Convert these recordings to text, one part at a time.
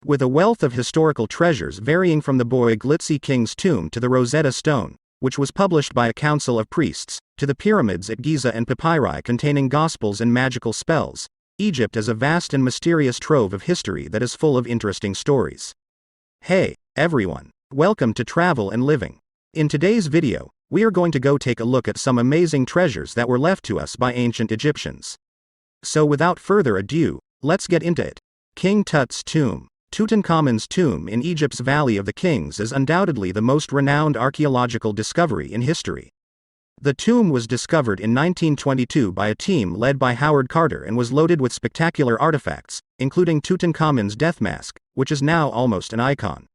with a wealth of historical treasures varying from the boy-glitzy king's tomb to the Rosetta Stone, which was published by a council of priests, to the pyramids at Giza and papyri containing gospels and magical spells. Egypt is a vast and mysterious trove of history that is full of interesting stories. Hey, everyone. Welcome to Travel and Living. In today's video, we are going to go take a look at some amazing treasures that were left to us by ancient Egyptians. So without further ado, let's get into it. King Tut's tomb. Tutankhamun's tomb in Egypt's Valley of the Kings is undoubtedly the most renowned archaeological discovery in history. The tomb was discovered in 1922 by a team led by Howard Carter and was loaded with spectacular artifacts, including Tutankhamun's death mask, which is now almost an icon.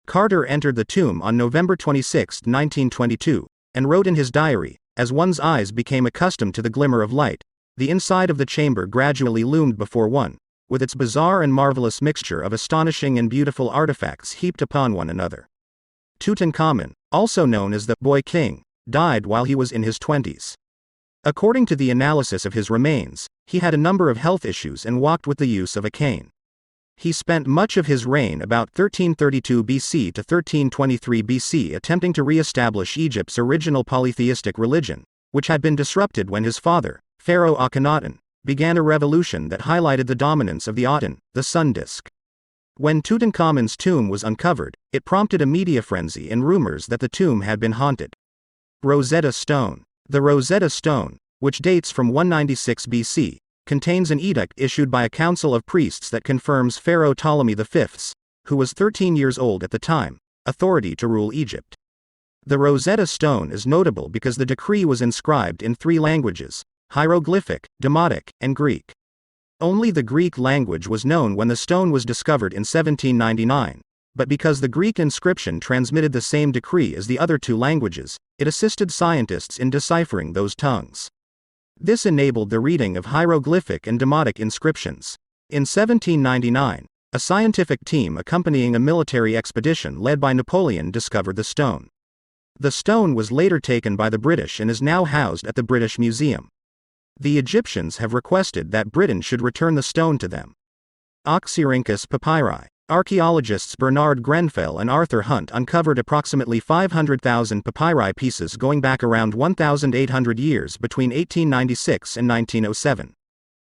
Carter entered the tomb on November 26, 1922, and wrote in his diary, "As one's eyes became accustomed to the glimmer of light, the inside of the chamber gradually loomed before one, with its bizarre and marvelous mixture of astonishing and beautiful artifacts heaped upon one another." Tutankhamun, also known as the Boy King, died while he was in his 20s. According to the analysis of his remains, he had a number of health issues and walked with the use of a cane. He spent much of his reign about 1332 BC to 1323 BC attempting to re-establish Egypt's original polytheistic religion, which had been disrupted when his father, Pharaoh Akhenaten, began a revolution that highlighted the dominance of the Aten, the sun disk. When Tutankhamun's tomb was uncovered, it prompted a media frenzy and rumors that the tomb had been haunted. Rosetta Stone. The Rosetta Stone, which dates from 196 BC, contains an edict issued by a council of priests that confirms Pharaoh Ptolemy V's, who was 13 years old at the time, authority to rule Egypt. The Rosetta Stone is notable because the decree was inscribed in 3 languages: hieroglyphic, Demotic, and Greek. Only the Greek language was known when the stone was discovered in 1799, but because the Greek inscription transmitted the same decree as the other 2 languages, it assisted scientists in deciphering those tongues. This enabled the reading of hieroglyphic and Demotic inscriptions. In 1799, a scientific team accompanying a military expedition led by Napoleon discovered the stone. The stone was later taken by the British and is now housed at the British Museum. The Egyptians have requested that Britain should return the stone to them. Oxyrincus Papyri. Archaeologists Bernard Grenfell and Arthur Hunt uncovered approximately 500,000 papyri pieces going back around 1,800 years between 1896 and 1907.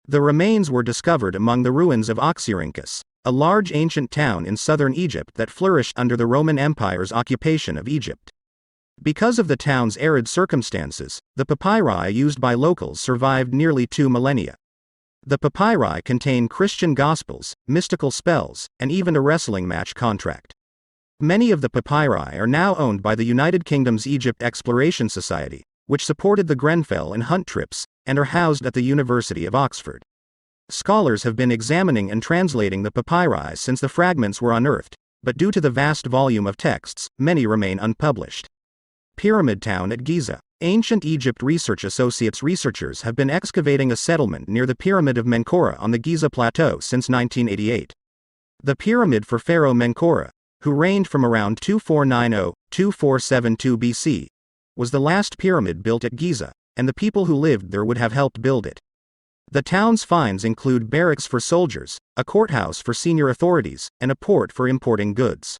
The remains were discovered among the ruins of Oxyrincus, a large ancient town in southern Egypt that flourished under the Roman Empire's occupation of Egypt. Because of the town's arid circumstances, the papyri used by locals survived nearly 2 millennia. The papyri contain Christian gospels, mystical spells, and even a wrestling match contract. Many of the papyri are now owned by the United Kingdom's Egypt Exploration Society, which supported the Grenfell and Hunt trips, and are housed at the University of Oxford. Scholars have been examining and translating the papyri since the fragments were unearthed, but due to the vast volume of texts, many remain unpublished. Pyramid Town at Giza. Ancient Egypt Research Associates researchers have been excavating a settlement near the Pyramid of Menkaure on the Giza Plateau since 1988. The pyramid for Pharaoh Menkaure, who reigned from around 2490–2472 BC, was the last pyramid built at Giza, and the people who lived there would have helped build it. The town's finds include barracks for soldiers, a courthouse for senior authorities, and a port for importing goods.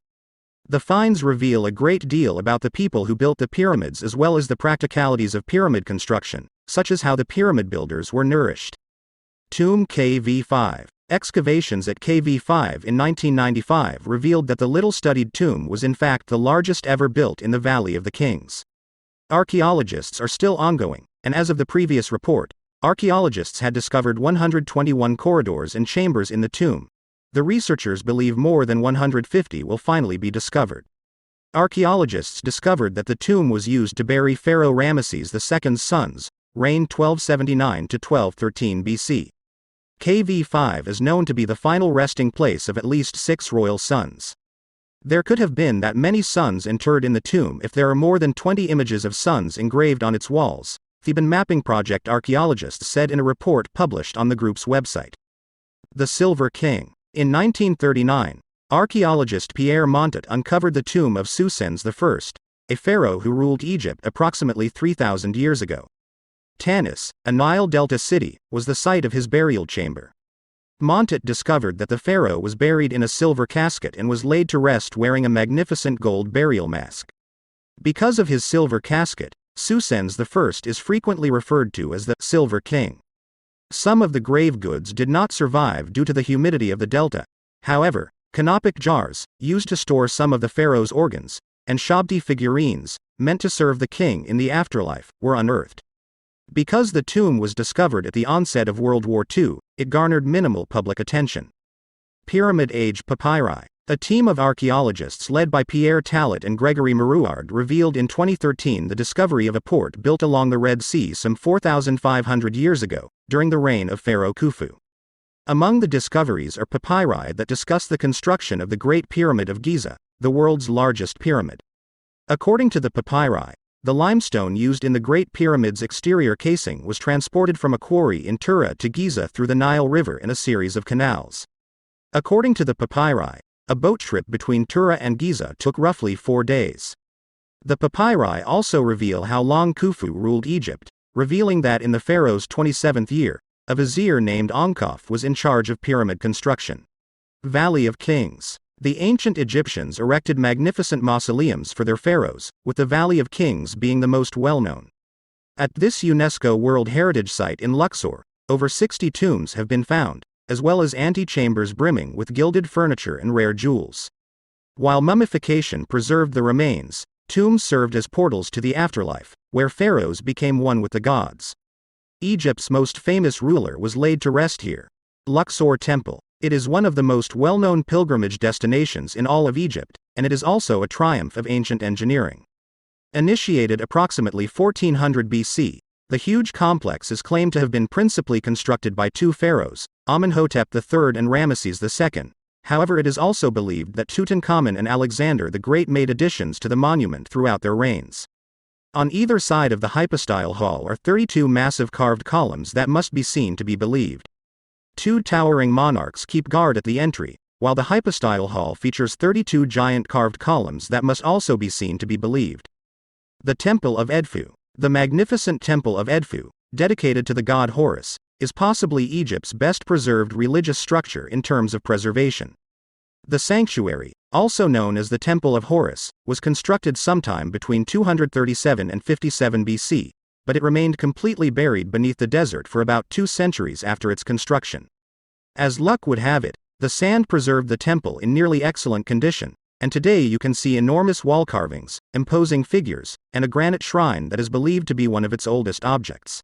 The finds reveal a great deal about the people who built the pyramids as well as the practicalities of pyramid construction, such as how the pyramid builders were nourished. Tomb KV5. Excavations at KV5 in 1995 revealed that the little-studied tomb was in fact the largest ever built in the Valley of the Kings. Archaeologists are still ongoing, and as of the previous report, archaeologists had discovered 121 corridors and chambers in the tomb. The researchers believe more than 150 will finally be discovered. Archaeologists discovered that the tomb was used to bury Pharaoh Ramesses II's sons, reigned 1279 to 1213 BC. KV5 is known to be the final resting place of at least 6 royal sons. There could have been that many sons interred in the tomb if there are more than 20 images of sons engraved on its walls, Theban Mapping Project archaeologists said in a report published on the group's website. The Silver King. In 1939, archaeologist Pierre Montet uncovered the tomb of Susens I, a pharaoh who ruled Egypt approximately 3,000 years ago. Tanis, a Nile Delta city, was the site of his burial chamber. Montet discovered that the pharaoh was buried in a silver casket and was laid to rest wearing a magnificent gold burial mask. Because of his silver casket, Susens I is frequently referred to as the Silver King. Some of the grave goods did not survive due to the humidity of the delta. However, canopic jars, used to store some of the pharaoh's organs, and shabti figurines, meant to serve the king in the afterlife, were unearthed. Because the tomb was discovered at the onset of World War II, it garnered minimal public attention. Pyramid Age Papyri. A team of archaeologists led by Pierre Tallet and Gregory Marouard revealed in 2013 the discovery of a port built along the Red Sea some 4,500 years ago, during the reign of Pharaoh Khufu. Among the discoveries are papyri that discuss the construction of the Great Pyramid of Giza, the world's largest pyramid. According to the papyri, the limestone used in the Great Pyramid's exterior casing was transported from a quarry in Tura to Giza through the Nile River in a series of canals. According to the papyri, a boat trip between Tura and Giza took roughly 4 days. The papyri also reveal how long Khufu ruled Egypt, revealing that in the pharaoh's 27th year, a vizier named Onkof was in charge of pyramid construction. Valley of Kings. The ancient Egyptians erected magnificent mausoleums for their pharaohs, with the Valley of Kings being the most well-known. At this UNESCO World Heritage Site in Luxor, over 60 tombs have been found, as well as antechambers brimming with gilded furniture and rare jewels. While mummification preserved the remains, tombs served as portals to the afterlife, where pharaohs became one with the gods. Egypt's most famous ruler was laid to rest here. Luxor Temple. It is one of the most well-known pilgrimage destinations in all of Egypt, and it is also a triumph of ancient engineering. Initiated approximately 1400 BC, the huge complex is claimed to have been principally constructed by 2 pharaohs, Amenhotep III and Ramesses II. However, it is also believed that Tutankhamun and Alexander the Great made additions to the monument throughout their reigns. On either side of the hypostyle hall are 32 massive carved columns that must be seen to be believed. 2 towering monarchs keep guard at the entry, while the hypostyle hall features 32 giant carved columns that must also be seen to be believed. The Temple of Edfu. The magnificent Temple of Edfu, dedicated to the god Horus, is possibly Egypt's best preserved religious structure in terms of preservation. The sanctuary, also known as the Temple of Horus, was constructed sometime between 237 and 57 BC, but it remained completely buried beneath the desert for about 2 centuries after its construction. As luck would have it, the sand preserved the temple in nearly excellent condition, and today you can see enormous wall carvings, imposing figures, and a granite shrine that is believed to be one of its oldest objects.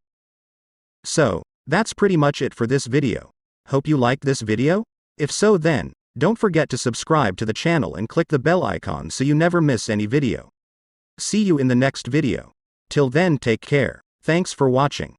So, that's pretty much it for this video. Hope you liked this video? If so, then, don't forget to subscribe to the channel and click the bell icon so you never miss any video. See you in the next video. Till then, take care. Thanks for watching.